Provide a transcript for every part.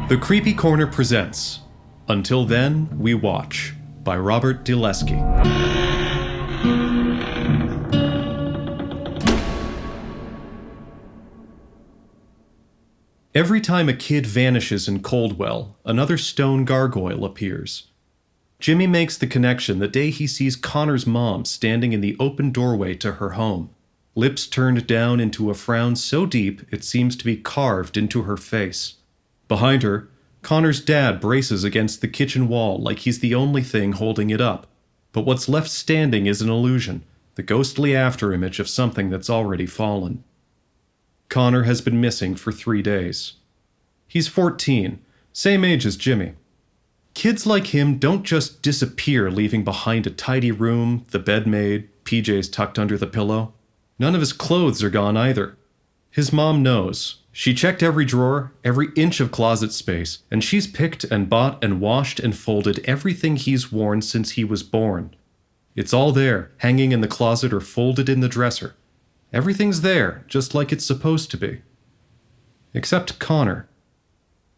The Creepy Corner presents Until Then, We Watch by Robert DeLeskie. Every time a kid vanishes in Coldwell, another stone gargoyle appears. Jimmy makes the connection the day he sees Connor's mom standing in the open doorway to her home, lips turned down into a frown so deep it seems to be carved into her face. Behind her, Connor's dad braces against the kitchen wall like he's the only thing holding it up. But what's left standing is an illusion, the ghostly afterimage of something that's already fallen. Connor has been missing for 3 days. He's 14, same age as Jimmy. Kids like him don't just disappear leaving behind a tidy room, the bed made, PJs tucked under the pillow. None of his clothes are gone either. His mom knows. She checked every drawer, every inch of closet space, and she's picked and bought and washed and folded everything he's worn since he was born. It's all there, hanging in the closet or folded in the dresser. Everything's there, just like it's supposed to be. Except Connor.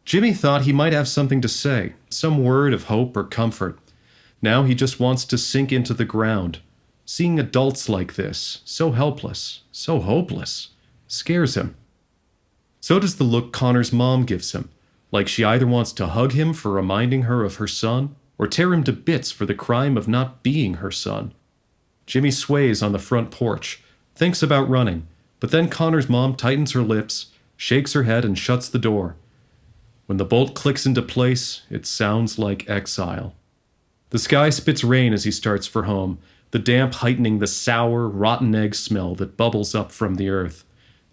Jimmy thought he might have something to say, some word of hope or comfort. Now he just wants to sink into the ground. Seeing adults like this, so helpless, so hopeless, scares him. So does the look Connor's mom gives him, like she either wants to hug him for reminding her of her son, or tear him to bits for the crime of not being her son. Jimmy sways on the front porch, thinks about running, but then Connor's mom tightens her lips, shakes her head, and shuts the door. When the bolt clicks into place, it sounds like exile. The sky spits rain as he starts for home, the damp heightening the sour, rotten egg smell that bubbles up from the earth.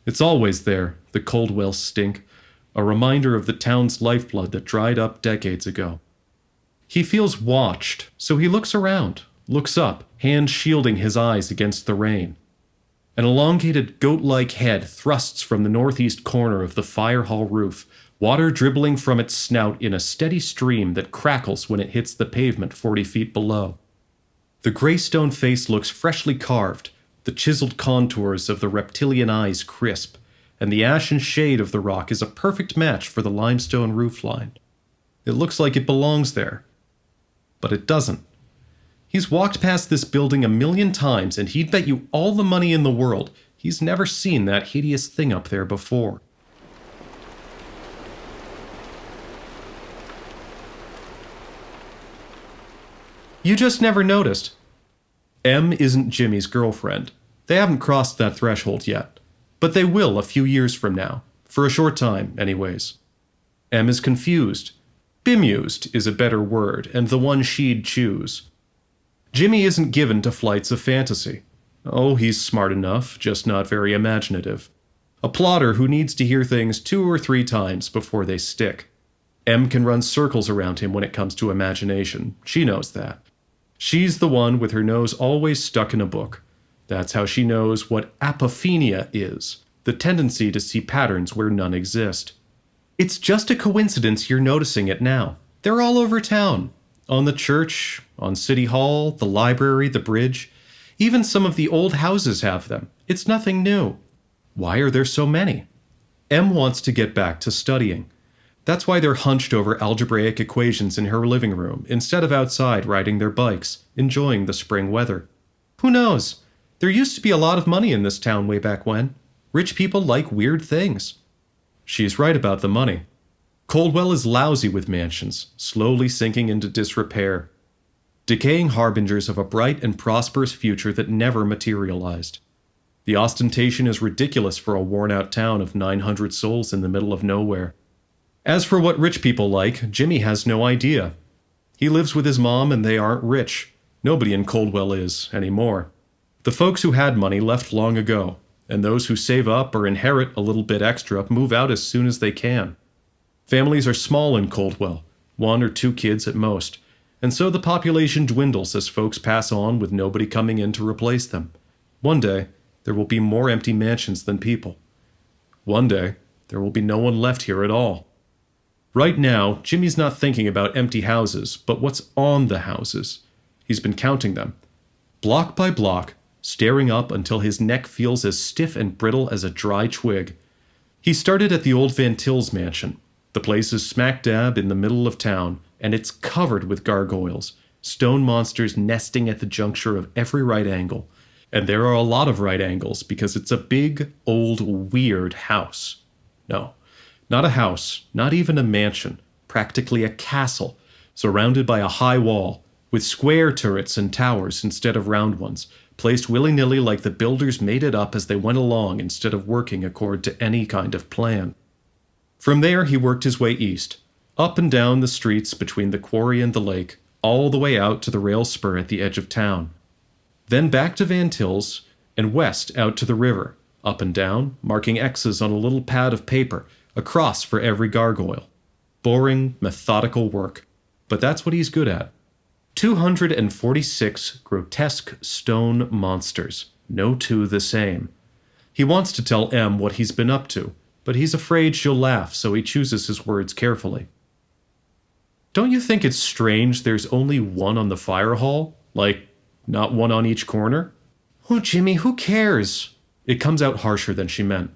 It's always there, the Coldwell stink, a reminder of the town's lifeblood that dried up decades ago. He feels watched, so he looks around, looks up, hand shielding his eyes against the rain. An elongated goat-like head thrusts from the northeast corner of the fire hall roof, water dribbling from its snout in a steady stream that crackles when it hits the pavement 40 feet below. The gray stone face looks freshly carved, the chiseled contours of the reptilian eyes crisp, and the ashen shade of the rock is a perfect match for the limestone roofline. It looks like it belongs there. But it doesn't. He's walked past this building 1,000,000 times, and he'd bet you all the money in the world he's never seen that hideous thing up there before. You just never noticed. M isn't Jimmy's girlfriend. They haven't crossed that threshold yet. But they will a few years from now. For a short time, anyways. M is confused. Bemused is a better word, and the one she'd choose. Jimmy isn't given to flights of fantasy. Oh, he's smart enough, just not very imaginative. A plotter who needs to hear things 2 or 3 times before they stick. M can run circles around him when it comes to imagination. She knows that. She's the one with her nose always stuck in a book. That's how she knows what apophenia is, the tendency to see patterns where none exist. It's just a coincidence you're noticing it now. They're all over town. On the church, on City Hall, the library, the bridge. Even some of the old houses have them. It's nothing new. Why are there so many? M wants to get back to studying. That's why they're hunched over algebraic equations in her living room, instead of outside riding their bikes, enjoying the spring weather. Who knows? There used to be a lot of money in this town way back when. Rich people like weird things. She's right about the money. Coldwell is lousy with mansions, slowly sinking into disrepair. Decaying harbingers of a bright and prosperous future that never materialized. The ostentation is ridiculous for a worn-out town of 900 souls in the middle of nowhere. As for what rich people like, Jimmy has no idea. He lives with his mom and they aren't rich. Nobody in Coldwell is, anymore. The folks who had money left long ago, and those who save up or inherit a little bit extra move out as soon as they can. Families are small in Coldwell, 1 or 2 kids at most, and so the population dwindles as folks pass on with nobody coming in to replace them. One day, there will be more empty mansions than people. One day, there will be no one left here at all. Right now, Jimmy's not thinking about empty houses, but what's on the houses. He's been counting them. Block by block, staring up until his neck feels as stiff and brittle as a dry twig. He started at the old Van Til's mansion. The place is smack dab in the middle of town, and it's covered with gargoyles, stone monsters nesting at the juncture of every right angle. And there are a lot of right angles because it's a big, old, weird house. No, not a house, not even a mansion, practically a castle, surrounded by a high wall, with square turrets and towers instead of round ones, placed willy-nilly like the builders made it up as they went along instead of working according to any kind of plan. From there he worked his way east, up and down the streets between the quarry and the lake, all the way out to the rail spur at the edge of town. Then back to Van Til's, and west out to the river, up and down, marking X's on a little pad of paper, a cross for every gargoyle. Boring, methodical work, but that's what he's good at. 246 grotesque stone monsters, no two the same. He wants to tell Em what he's been up to, but he's afraid she'll laugh, so he chooses his words carefully. Don't you think it's strange there's only one on the fire hall? Like, not one on each corner? Oh, Jimmy, who cares? It comes out harsher than she meant.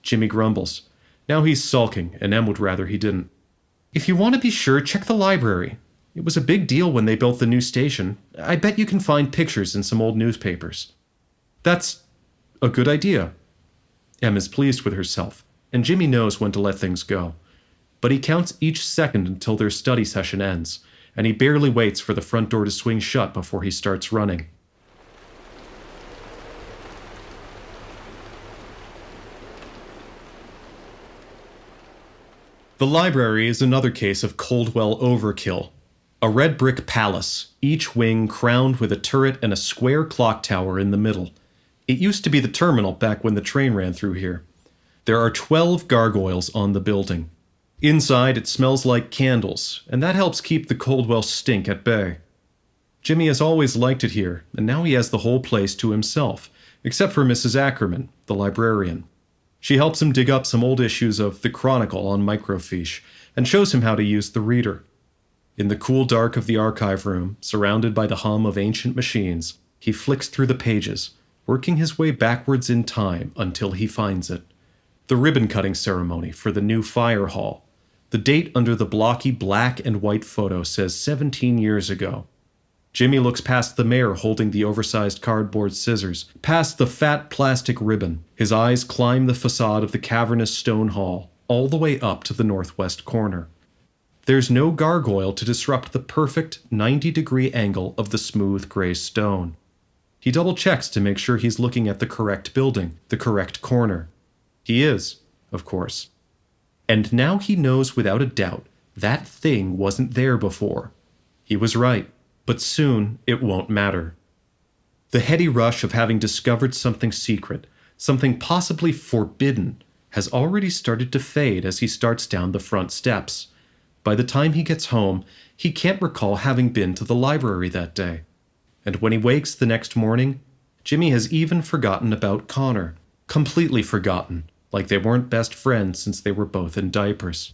Jimmy grumbles. Now he's sulking, and Em would rather he didn't. If you want to be sure, check the library. It was a big deal when they built the new station. I bet you can find pictures in some old newspapers. That's a good idea. Em is pleased with herself, and Jimmy knows when to let things go. But he counts each second until their study session ends, and he barely waits for the front door to swing shut before he starts running. The library is another case of Coldwell overkill. A red brick palace, each wing crowned with a turret and a square clock tower in the middle. It used to be the terminal back when the train ran through here. There are 12 gargoyles on the building. Inside, it smells like candles, and that helps keep the Coldwell stink at bay. Jimmy has always liked it here, and now he has the whole place to himself, except for Mrs. Ackerman, the librarian. She helps him dig up some old issues of The Chronicle on microfiche, and shows him how to use the reader. In the cool dark of the archive room, surrounded by the hum of ancient machines, he flicks through the pages, working his way backwards in time until he finds it. The ribbon-cutting ceremony for the new fire hall. The date under the blocky black and white photo says 17 years ago. Jimmy looks past the mayor holding the oversized cardboard scissors, past the fat plastic ribbon. His eyes climb the facade of the cavernous stone hall, all the way up to the northwest corner. There's no gargoyle to disrupt the perfect 90-degree angle of the smooth gray stone. He double-checks to make sure he's looking at the correct building, the correct corner. He is, of course. And now he knows without a doubt that thing wasn't there before. He was right, but soon it won't matter. The heady rush of having discovered something secret, something possibly forbidden, has already started to fade as he starts down the front steps. By the time he gets home, he can't recall having been to the library that day. And when he wakes the next morning, Jimmy has even forgotten about Connor. Completely forgotten, like they weren't best friends since they were both in diapers.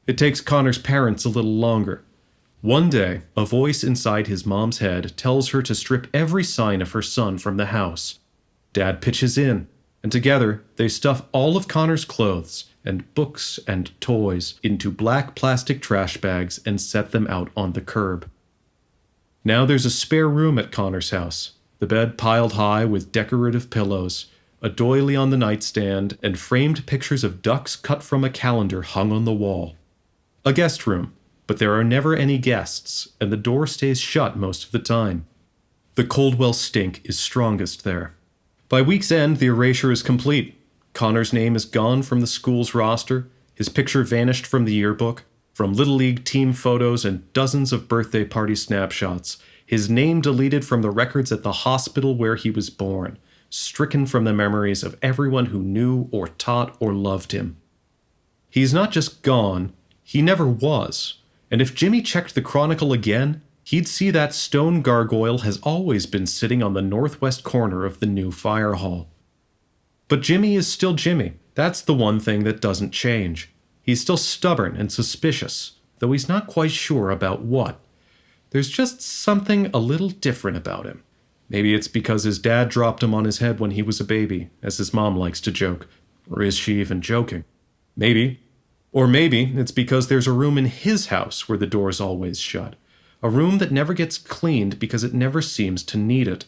It takes Connor's parents a little longer. One day, a voice inside his mom's head tells her to strip every sign of her son from the house. Dad pitches in, and together they stuff all of Connor's clothes and books and toys into black plastic trash bags and set them out on the curb. Now there's a spare room at Connor's house, the bed piled high with decorative pillows, a doily on the nightstand, and framed pictures of ducks cut from a calendar hung on the wall. A guest room, but there are never any guests, and the door stays shut most of the time. The Coldwell stink is strongest there. By week's end, the erasure is complete. Connor's name is gone from the school's roster, his picture vanished from the yearbook, from Little League team photos and dozens of birthday party snapshots, his name deleted from the records at the hospital where he was born, stricken from the memories of everyone who knew or taught or loved him. He's not just gone, he never was, and if Jimmy checked the Chronicle again, he'd see that stone gargoyle has always been sitting on the northwest corner of the new fire hall. But Jimmy is still Jimmy. That's the one thing that doesn't change. He's still stubborn and suspicious, though he's not quite sure about what. There's just something a little different about him. Maybe it's because his dad dropped him on his head when he was a baby, as his mom likes to joke. Or is she even joking? Maybe. Or maybe it's because there's a room in his house where the door's always shut. A room that never gets cleaned because it never seems to need it.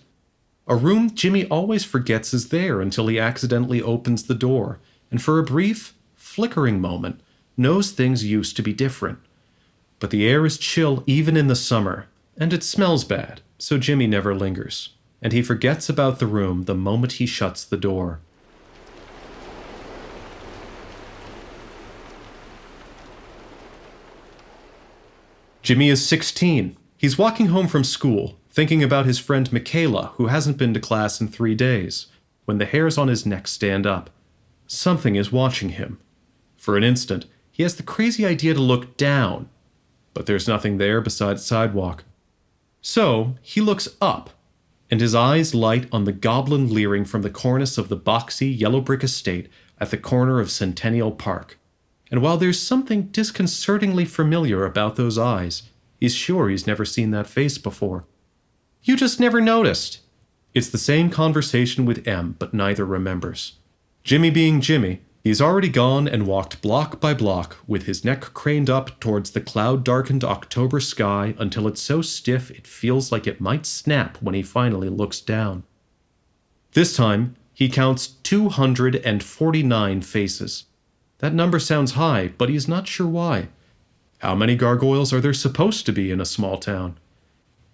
A room Jimmy always forgets is there until he accidentally opens the door, and for a brief, flickering moment, knows things used to be different. But the air is chill even in the summer, and it smells bad, so Jimmy never lingers, and he forgets about the room the moment he shuts the door. Jimmy is 16. He's walking home from school, thinking about his friend Michaela, who hasn't been to class in 3 days, when the hairs on his neck stand up. Something is watching him. For an instant, he has the crazy idea to look down, but there's nothing there besides sidewalk. So, he looks up, and his eyes light on the goblin leering from the cornice of the boxy yellow brick estate at the corner of Centennial Park. And while there's something disconcertingly familiar about those eyes, he's sure he's never seen that face before. You just never noticed. It's the same conversation with M, but neither remembers. Jimmy being Jimmy, he's already gone and walked block by block with his neck craned up towards the cloud-darkened October sky until it's so stiff it feels like it might snap when he finally looks down. This time, he counts 249 faces. That number sounds high, but he's not sure why. How many gargoyles are there supposed to be in a small town?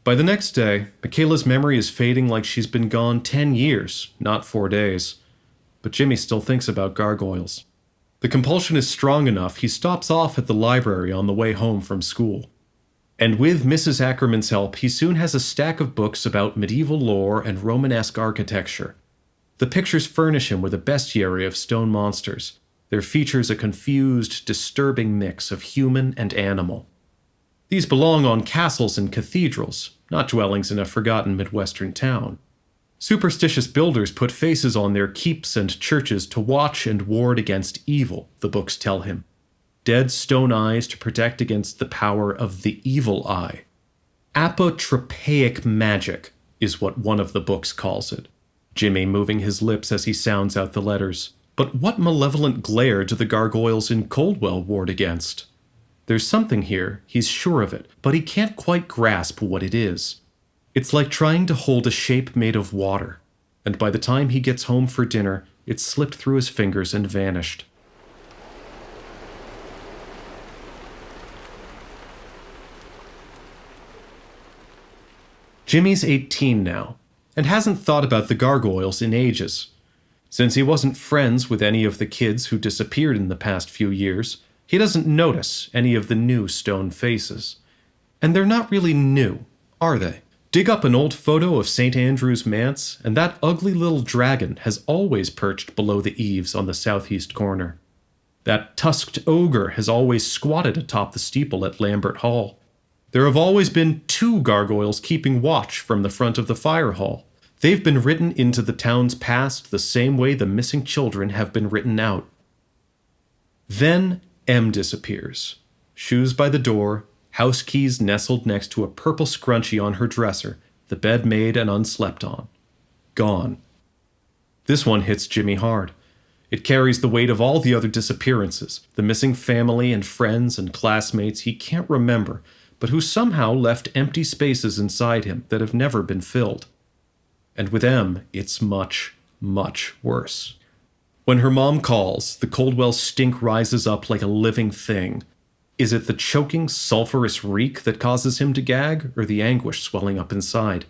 By the next day, Michaela's memory is fading like she's been gone 10 years, not 4 days. But Jimmy still thinks about gargoyles. The compulsion is strong enough he stops off at the library on the way home from school. And with Mrs. Ackerman's help, he soon has a stack of books about medieval lore and Romanesque architecture. The pictures furnish him with a bestiary of stone monsters. Their features a confused, disturbing mix of human and animal. These belong on castles and cathedrals, not dwellings in a forgotten Midwestern town. Superstitious builders put faces on their keeps and churches to watch and ward against evil, the books tell him. Dead stone eyes to protect against the power of the evil eye. Apotropaic magic is what one of the books calls it. Jimmy moving his lips as he sounds out the letters. But what malevolent glare do the gargoyles in Coldwell ward against? There's something here, he's sure of it, but he can't quite grasp what it is. It's like trying to hold a shape made of water, and by the time he gets home for dinner, it's slipped through his fingers and vanished. Jimmy's 18 now, and hasn't thought about the gargoyles in ages. Since he wasn't friends with any of the kids who disappeared in the past few years, he doesn't notice any of the new stone faces. And they're not really new, are they? Dig up an old photo of St. Andrew's Manse, and that ugly little dragon has always perched below the eaves on the southeast corner. That tusked ogre has always squatted atop the steeple at Lambert Hall. There have always been 2 gargoyles keeping watch from the front of the fire hall. They've been written into the town's past the same way the missing children have been written out. Then M disappears. Shoes by the door, house keys nestled next to a purple scrunchie on her dresser, the bed made and unslept on. Gone. This one hits Jimmy hard. It carries the weight of all the other disappearances, the missing family and friends and classmates he can't remember, but who somehow left empty spaces inside him that have never been filled. And with M, it's much, much worse. When her mom calls, the Coldwell stink rises up like a living thing. Is it the choking, sulphurous reek that causes him to gag, or the anguish swelling up inside?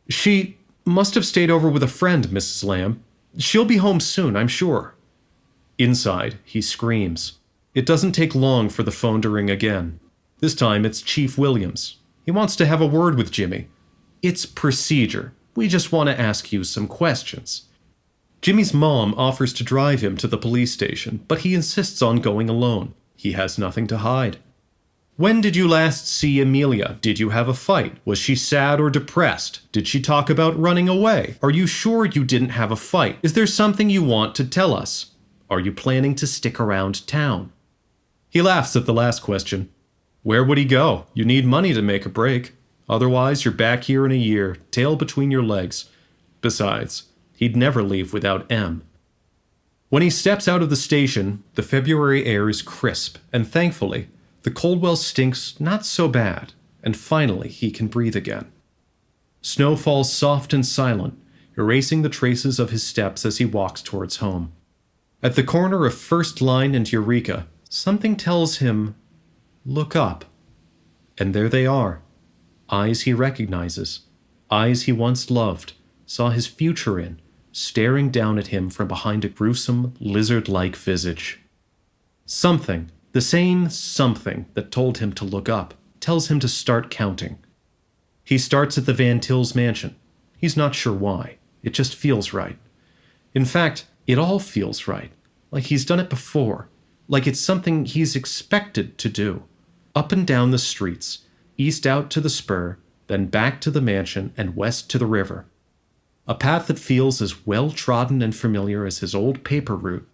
She must have stayed over with a friend, Mrs. Lamb. She'll be home soon, I'm sure. Inside, he screams. It doesn't take long for the phone to ring again. This time it's Chief Williams. He wants to have a word with Jimmy. It's procedure. We just want to ask you some questions. Jimmy's mom offers to drive him to the police station, but he insists on going alone. He has nothing to hide. When did you last see Amelia? Did you have a fight? Was she sad or depressed? Did she talk about running away? Are you sure you didn't have a fight? Is there something you want to tell us? Are you planning to stick around town? He laughs at the last question. Where would he go? You need money to make a break. Otherwise, you're back here in a year, tail between your legs. Besides, he'd never leave without M. When he steps out of the station, the February air is crisp, and thankfully, the Coldwell stinks not so bad, and finally he can breathe again. Snow falls soft and silent, erasing the traces of his steps as he walks towards home. At the corner of First Line and Eureka, something tells him, "Look up." And there they are. Eyes he recognizes. Eyes he once loved, saw his future in, staring down at him from behind a gruesome, lizard-like visage. Something, the same something that told him to look up, tells him to start counting. He starts at the Van Til's mansion. He's not sure why. It just feels right. In fact, it all feels right. Like he's done it before. Like it's something he's expected to do. Up and down the streets, east out to the spur, then back to the mansion and west to the river. A path that feels as well-trodden and familiar as his old paper route.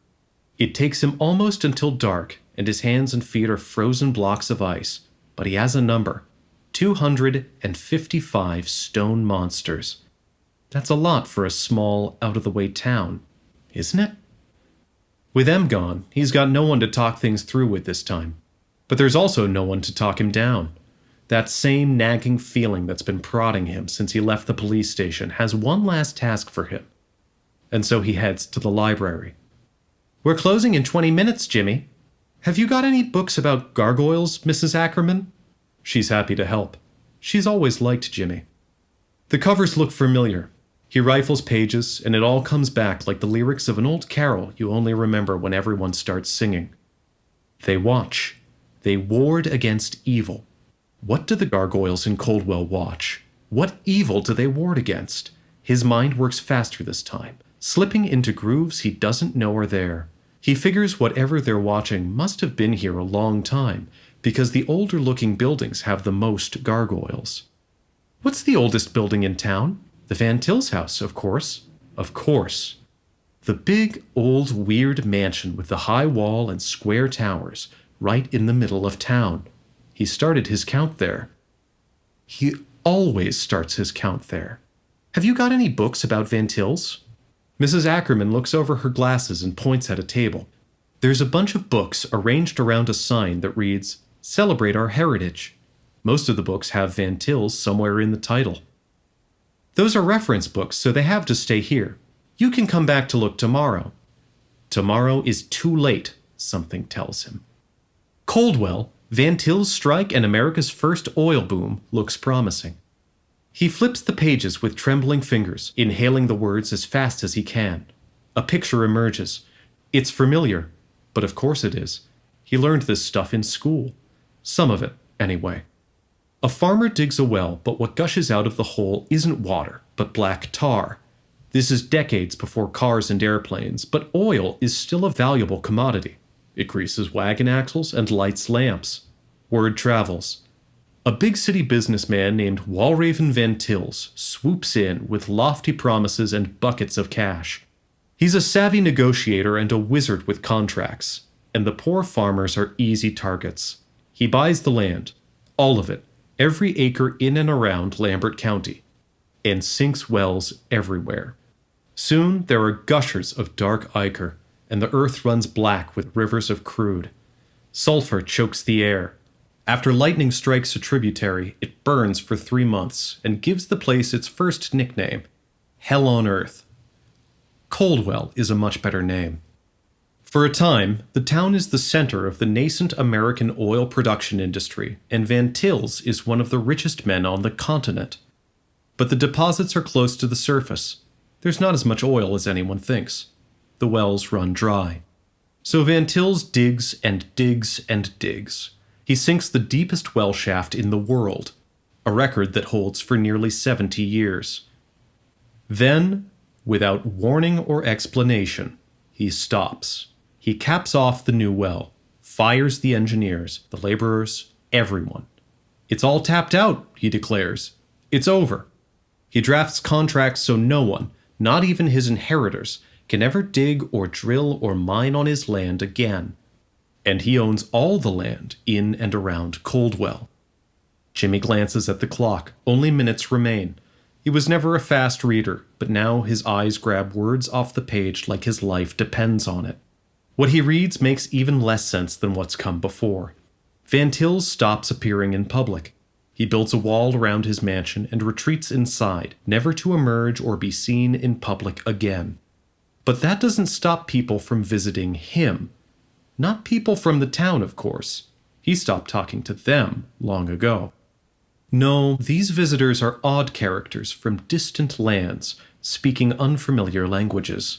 It takes him almost until dark, and his hands and feet are frozen blocks of ice, but he has a number. 255 stone monsters. That's a lot for a small, out-of-the-way town, isn't it? With them gone, he's got no one to talk things through with this time. But there's also no one to talk him down. That same nagging feeling that's been prodding him since he left the police station has one last task for him. And so he heads to the library. "We're closing in 20 minutes, Jimmy. Have you got any books about gargoyles, Mrs. Ackerman?" She's happy to help. She's always liked Jimmy. The covers look familiar. He rifles pages, and it all comes back like the lyrics of an old carol you only remember when everyone starts singing. They watch. They ward against evil. What do the gargoyles in Coldwell watch? What evil do they ward against? His mind works faster this time, slipping into grooves he doesn't know are there. He figures whatever they're watching must have been here a long time, because the older-looking buildings have the most gargoyles. What's the oldest building in town? The Van Til's house, of course. Of course. The big, old, weird mansion with the high wall and square towers, right in the middle of town. He started his count there. He always starts his count there. Have you got any books about Van Til's? Mrs. Ackerman looks over her glasses and points at a table. There's a bunch of books arranged around a sign that reads, "Celebrate Our Heritage." Most of the books have Van Til's somewhere in the title. Those are reference books, so they have to stay here. You can come back to look tomorrow. Tomorrow is too late, something tells him. Coldwell, Van Til's strike and America's first oil boom looks promising. He flips the pages with trembling fingers, inhaling the words as fast as he can. A picture emerges. It's familiar, but of course it is. He learned this stuff in school. Some of it, anyway. A farmer digs a well, but what gushes out of the hole isn't water, but black tar. This is decades before cars and airplanes, but oil is still a valuable commodity. It greases wagon axles and lights lamps. Word travels. A big city businessman named Walraven Van Til's swoops in with lofty promises and buckets of cash. He's a savvy negotiator and a wizard with contracts, and the poor farmers are easy targets. He buys the land, all of it, every acre in and around Lambert County, and sinks wells everywhere. Soon there are gushers of dark ichor, and the earth runs black with rivers of crude. Sulfur chokes the air. After lightning strikes a tributary, it burns for 3 months and gives the place its first nickname, Hell on Earth. Coldwell is a much better name. For a time, the town is the center of the nascent American oil production industry, and Van Til's is one of the richest men on the continent. But the deposits are close to the surface. There's not as much oil as anyone thinks. The wells run dry. So Van Til's digs and digs and digs. He sinks the deepest well shaft in the world, a record that holds for nearly 70 years. Then, without warning or explanation, he stops. He caps off the new well, fires the engineers, the laborers, everyone. It's all tapped out, he declares. It's over. He drafts contracts so no one, not even his inheritors, can ever dig or drill or mine on his land again. And he owns all the land in and around Coldwell. Jimmy glances at the clock. Only minutes remain. He was never a fast reader, but now his eyes grab words off the page like his life depends on it. What he reads makes even less sense than what's come before. Van Til stops appearing in public. He builds a wall around his mansion and retreats inside, never to emerge or be seen in public again. But that doesn't stop people from visiting him. Not people from the town, of course. He stopped talking to them long ago. No, these visitors are odd characters from distant lands, speaking unfamiliar languages.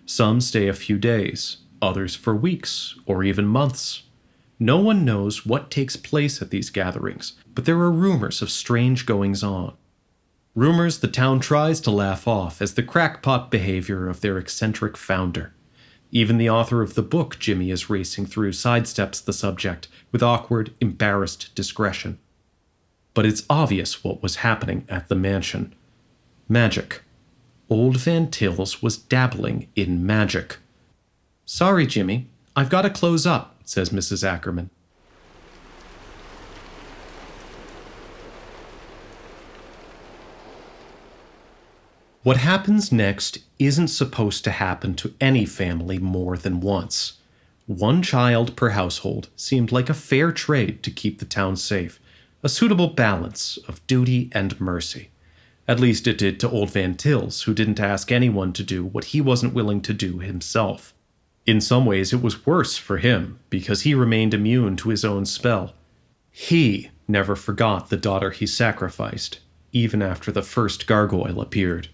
Some stay a few days, others for weeks, or even months. No one knows what takes place at these gatherings, but there are rumors of strange goings-on. Rumors the town tries to laugh off as the crackpot behavior of their eccentric founder. Even the author of the book Jimmy is racing through sidesteps the subject with awkward, embarrassed discretion. But it's obvious what was happening at the mansion. Magic. Old Van Til's was dabbling in magic. "Sorry, Jimmy, I've got to close up," says Mrs. Ackerman. What happens next isn't supposed to happen to any family more than once. One child per household seemed like a fair trade to keep the town safe, a suitable balance of duty and mercy. At least it did to old Van Til's, who didn't ask anyone to do what he wasn't willing to do himself. In some ways it was worse for him, because he remained immune to his own spell. He never forgot the daughter he sacrificed, even after the first gargoyle appeared.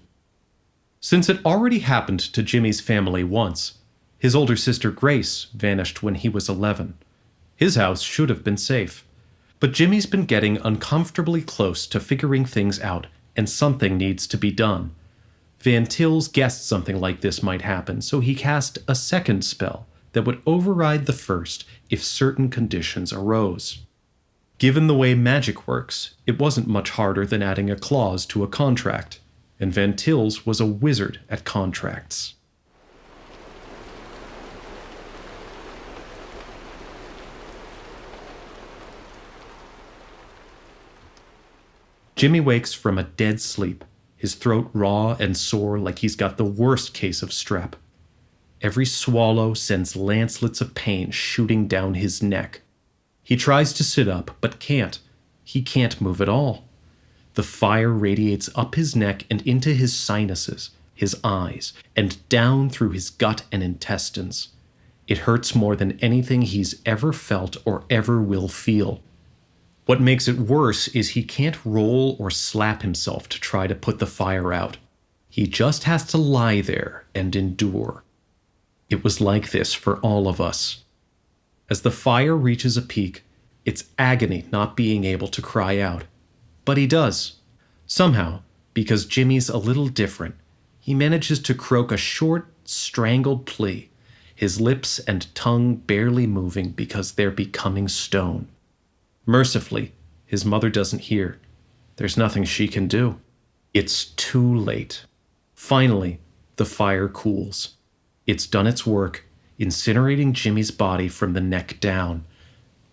Since it already happened to Jimmy's family once, his older sister Grace vanished when he was 11. His house should have been safe. But Jimmy's been getting uncomfortably close to figuring things out, and something needs to be done. Van Til's guessed something like this might happen, so he cast a second spell that would override the first if certain conditions arose. Given the way magic works, it wasn't much harder than adding a clause to a contract, and Van Til's was a wizard at contracts. Jimmy wakes from a dead sleep, his throat raw and sore like he's got the worst case of strep. Every swallow sends lancelets of pain shooting down his neck. He tries to sit up, but can't. He can't move at all. The fire radiates up his neck and into his sinuses, his eyes, and down through his gut and intestines. It hurts more than anything he's ever felt or ever will feel. What makes it worse is he can't roll or slap himself to try to put the fire out. He just has to lie there and endure. It was like this for all of us. As the fire reaches a peak, it's agony not being able to cry out. But he does. Somehow, because Jimmy's a little different, he manages to croak a short, strangled plea, his lips and tongue barely moving because they're becoming stone. Mercifully, his mother doesn't hear. There's nothing she can do. It's too late. Finally, the fire cools. It's done its work, incinerating Jimmy's body from the neck down.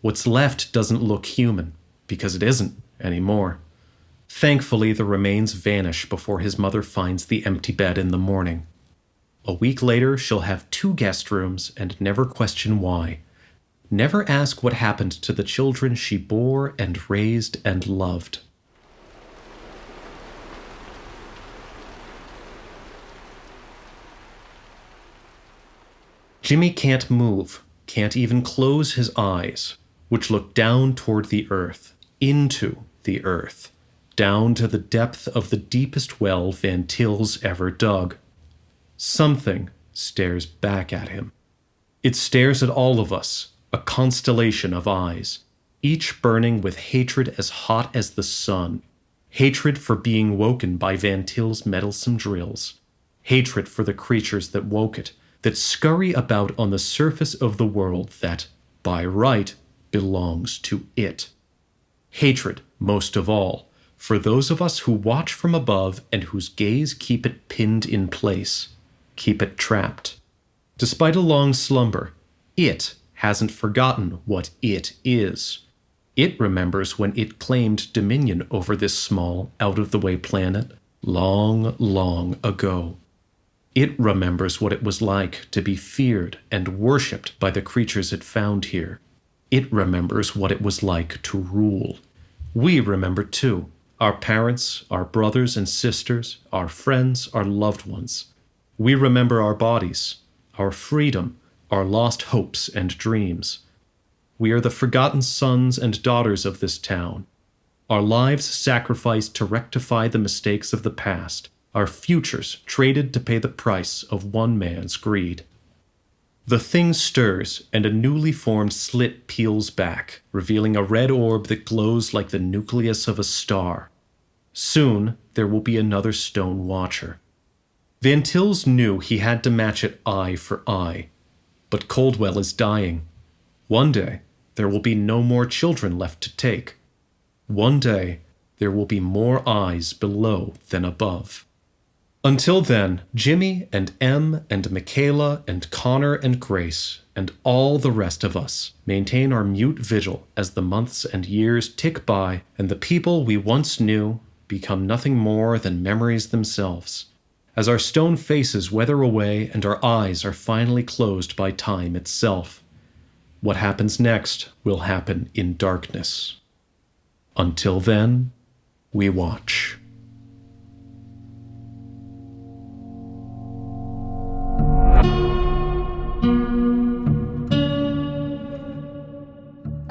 What's left doesn't look human, because it isn't anymore. Thankfully, the remains vanish before his mother finds the empty bed in the morning. A week later, she'll have 2 guest rooms and never question why. Never ask what happened to the children she bore and raised and loved. Jimmy can't move, can't even close his eyes, which look down toward the earth, into the earth, down to the depth of the deepest well Van Til's ever dug. Something stares back at him. It stares at all of us, a constellation of eyes, each burning with hatred as hot as the sun. Hatred for being woken by Van Til's meddlesome drills. Hatred for the creatures that woke it, that scurry about on the surface of the world that, by right, belongs to it. Hatred, most of all, for those of us who watch from above and whose gaze keep it pinned in place, keep it trapped. Despite a long slumber, it hasn't forgotten what it is. It remembers when it claimed dominion over this small, out-of-the-way planet, long, long ago. It remembers what it was like to be feared and worshipped by the creatures it found here. It remembers what it was like to rule. We remember too. Our parents, our brothers and sisters, our friends, our loved ones. We remember our bodies, our freedom, our lost hopes and dreams. We are the forgotten sons and daughters of this town. Our lives sacrificed to rectify the mistakes of the past, our futures traded to pay the price of one man's greed. The thing stirs, and a newly formed slit peels back, revealing a red orb that glows like the nucleus of a star. Soon, there will be another stone watcher. Van Tills knew he had to match it eye for eye. But Coldwell is dying. One day, there will be no more children left to take. One day, there will be more eyes below than above. Until then, Jimmy and Em and Michaela and Connor and Grace and all the rest of us maintain our mute vigil as the months and years tick by and the people we once knew become nothing more than memories themselves, as our stone faces weather away and our eyes are finally closed by time itself. What happens next will happen in darkness. Until then, we watch.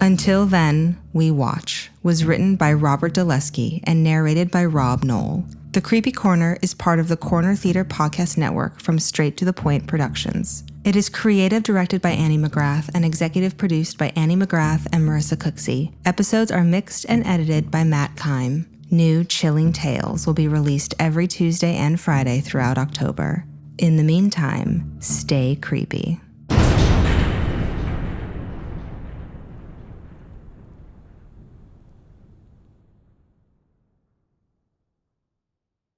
Until Then, We Watch was written by Robert DeLeskie and narrated by Rob Knoll. The Creepy Corner is part of the Corner Theater podcast network from Straight to the Point Productions. It is creative directed by Annie McGrath and executive produced by Annie McGrath and Marisa Cooksey. Episodes are mixed and edited by Matt Keim. New Chilling Tales will be released every Tuesday and Friday throughout October. In the meantime, stay creepy.